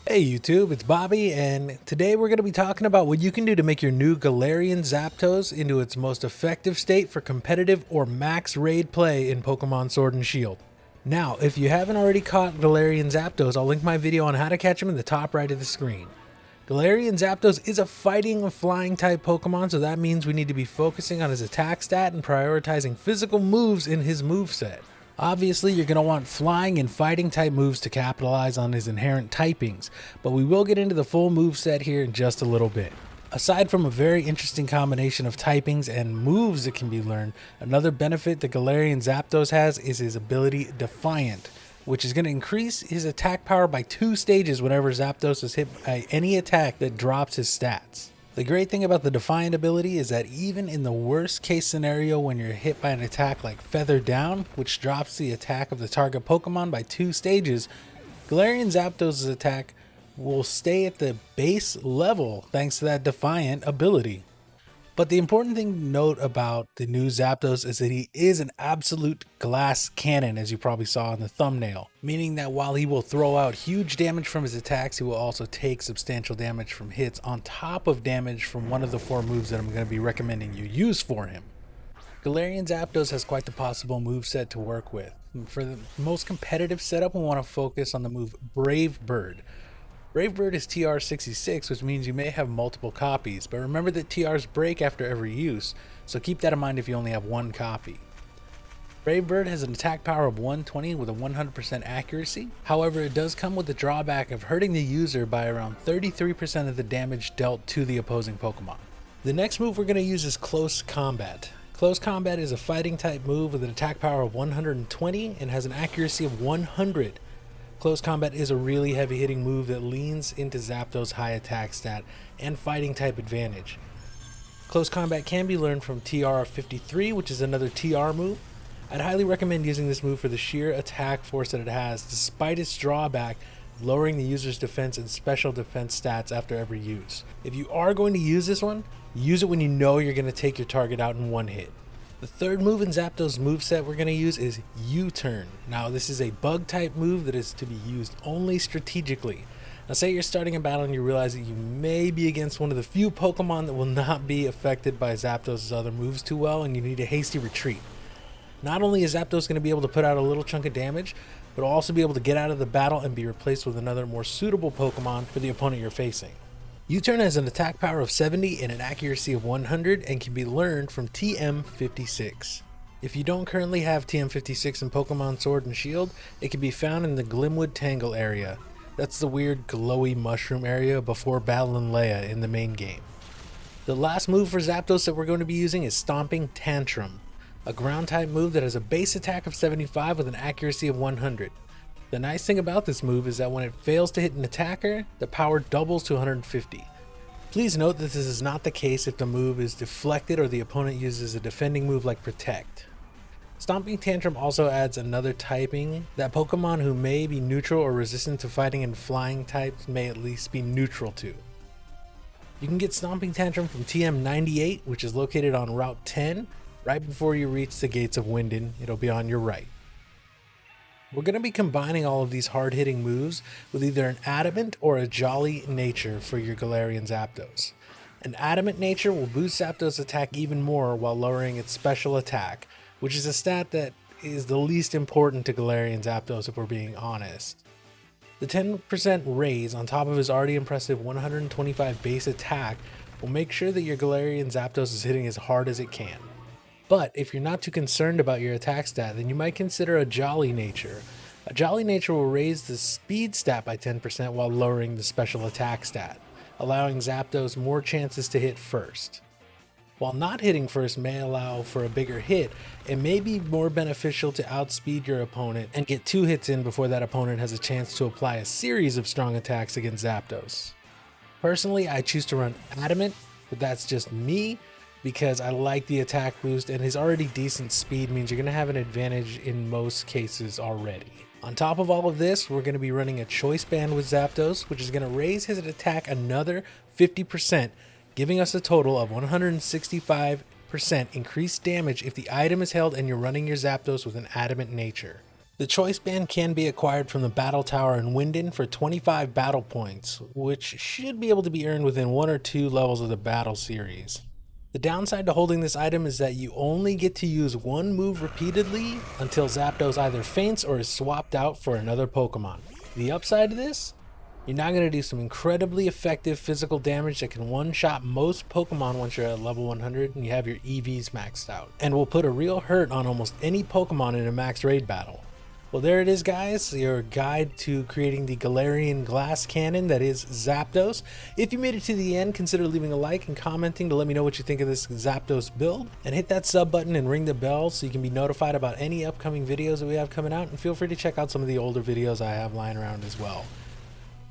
Hey YouTube, it's Bobby, and today we're going to be talking about what you can do to make your new Galarian Zapdos into its most effective state for competitive or max raid play in Pokemon Sword and Shield. Now, if you haven't already caught Galarian Zapdos, I'll link my video on how to catch him in the top right of the screen. Galarian Zapdos is a fighting or flying type Pokemon, so that means we need to be focusing on his attack stat and prioritizing physical moves in his moveset. Obviously, you're going to want flying and fighting type moves to capitalize on his inherent typings, but we will get into the full moveset here in just a little bit. Aside from a very interesting combination of typings and moves that can be learned, another benefit that Galarian Zapdos has is his ability Defiant, which is going to increase his attack power by 2 stages whenever Zapdos is hit by any attack that drops his stats. The great thing about the Defiant ability is that even in the worst case scenario when you're hit by an attack like Feather Down, which drops the attack of the target Pokemon by 2 stages, Galarian Zapdos' attack will stay at the base level thanks to that Defiant ability. But the important thing to note about the new Zapdos is that he is an absolute glass cannon, as you probably saw in the thumbnail, meaning that while he will throw out huge damage from his attacks, he will also take substantial damage from hits on top of damage from one of the 4 moves that I'm going to be recommending you use for him. Galarian Zapdos has quite the possible moveset to work with. For the most competitive setup, we want to focus on the move Brave Bird. Brave Bird is TR 66, which means you may have multiple copies, but remember that TRs break after every use, so keep that in mind if you only have 1 copy. Brave Bird has an attack power of 120 with a 100% accuracy, however it does come with the drawback of hurting the user by around 33% of the damage dealt to the opposing Pokemon. The next move we're going to use is Close Combat. Close Combat is a fighting type move with an attack power of 120 and has an accuracy of 100. Close Combat is a really heavy hitting move that leans into Zapdos' high attack stat and fighting type advantage. Close Combat can be learned from TR 53, which is another TR move. I'd highly recommend using this move for the sheer attack force that it has, despite its drawback of lowering the user's defense and special defense stats after every use. If you are going to use this one, use it when you know you're going to take your target out in one hit. The third move in Zapdos' moveset we're going to use is U-Turn. Now this is a bug type move that is to be used only strategically. Now say you're starting a battle and you realize that you may be against one of the few Pokemon that will not be affected by Zapdos' other moves too well and you need a hasty retreat. Not only is Zapdos going to be able to put out a little chunk of damage, but will also be able to get out of the battle and be replaced with another more suitable Pokemon for the opponent you're facing. U-Turn has an attack power of 70 and an accuracy of 100 and can be learned from TM56. If you don't currently have TM56 in Pokemon Sword and Shield, it can be found in the Glimwood Tangle area. That's the weird glowy mushroom area before battling Leia in the main game. The last move for Zapdos that we're going to be using is Stomping Tantrum, a ground type move that has a base attack of 75 with an accuracy of 100. The nice thing about this move is that when it fails to hit an attacker, the power doubles to 150. Please note that this is not the case if the move is deflected or the opponent uses a defending move like Protect. Stomping Tantrum also adds another typing that Pokemon who may be neutral or resistant to fighting and flying types may at least be neutral to. You can get Stomping Tantrum from TM98, which is located on Route 10, right before you reach the gates of Wyndon. It'll be on your right. We're going to be combining all of these hard-hitting moves with either an Adamant or a Jolly nature for your Galarian Zapdos. An Adamant nature will boost Zapdos' attack even more while lowering its special attack, which is a stat that is the least important to Galarian Zapdos if we're being honest. The 10% raise on top of his already impressive 125 base attack will make sure that your Galarian Zapdos is hitting as hard as it can. But if you're not too concerned about your attack stat, then you might consider a Jolly nature. A Jolly nature will raise the speed stat by 10% while lowering the special attack stat, allowing Zapdos more chances to hit first. While not hitting first may allow for a bigger hit, it may be more beneficial to outspeed your opponent and get 2 hits in before that opponent has a chance to apply a series of strong attacks against Zapdos. Personally, I choose to run Adamant, but that's just me, because I like the attack boost and his already decent speed means you're going to have an advantage in most cases already. On top of all of this, we're going to be running a Choice Band with Zapdos, which is going to raise his attack another 50%, giving us a total of 165% increased damage if the item is held and you're running your Zapdos with an Adamant nature. The choice band can be acquired from the battle tower in Winden for 25 battle points, which should be able to be earned within 1 or 2 levels of the battle series. The downside to holding this item is that you only get to use one move repeatedly until Zapdos either faints or is swapped out for another Pokemon. The upside to this? You're now going to do some incredibly effective physical damage that can one-shot most Pokemon once you're at level 100 and you have your EVs maxed out, and will put a real hurt on almost any Pokemon in a max raid battle. Well, there it is, guys, your guide to creating the Galarian glass cannon that is Zapdos. If you made it to the end, consider leaving a like and commenting to let me know what you think of this Zapdos build. And hit that sub button and ring the bell so you can be notified about any upcoming videos that we have coming out. And feel free to check out some of the older videos I have lying around as well.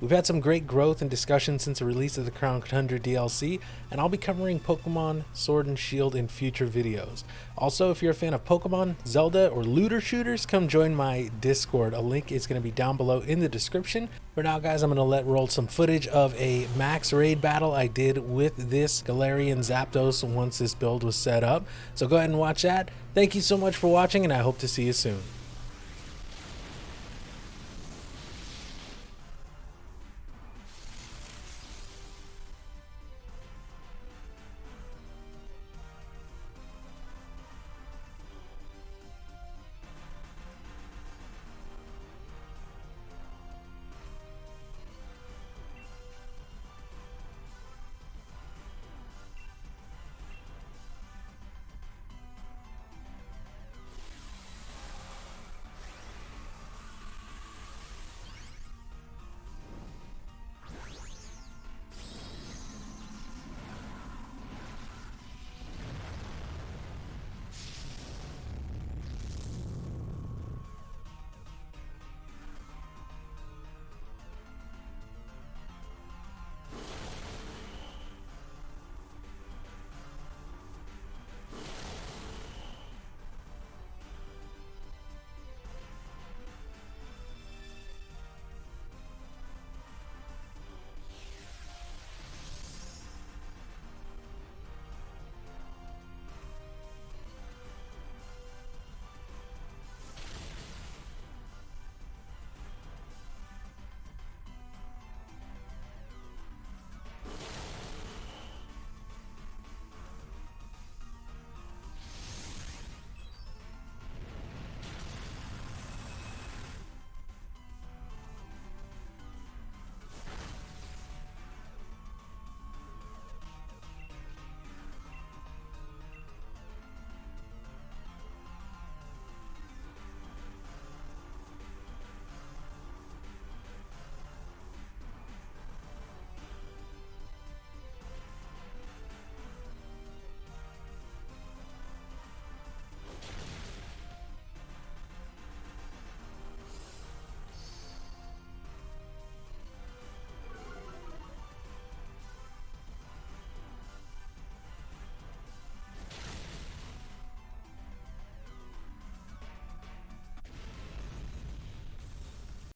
We've had some great growth and discussion since the release of the Crown Tundra DLC, and I'll be covering Pokemon Sword and Shield in future videos. Also, if you're a fan of Pokemon, Zelda, or looter shooters, come join my Discord. A link is going to be down below in the description. For now, guys, I'm going to let roll some footage of a max raid battle I did with this Galarian Zapdos once this build was set up. So go ahead and watch that. Thank you so much for watching, and I hope to see you soon.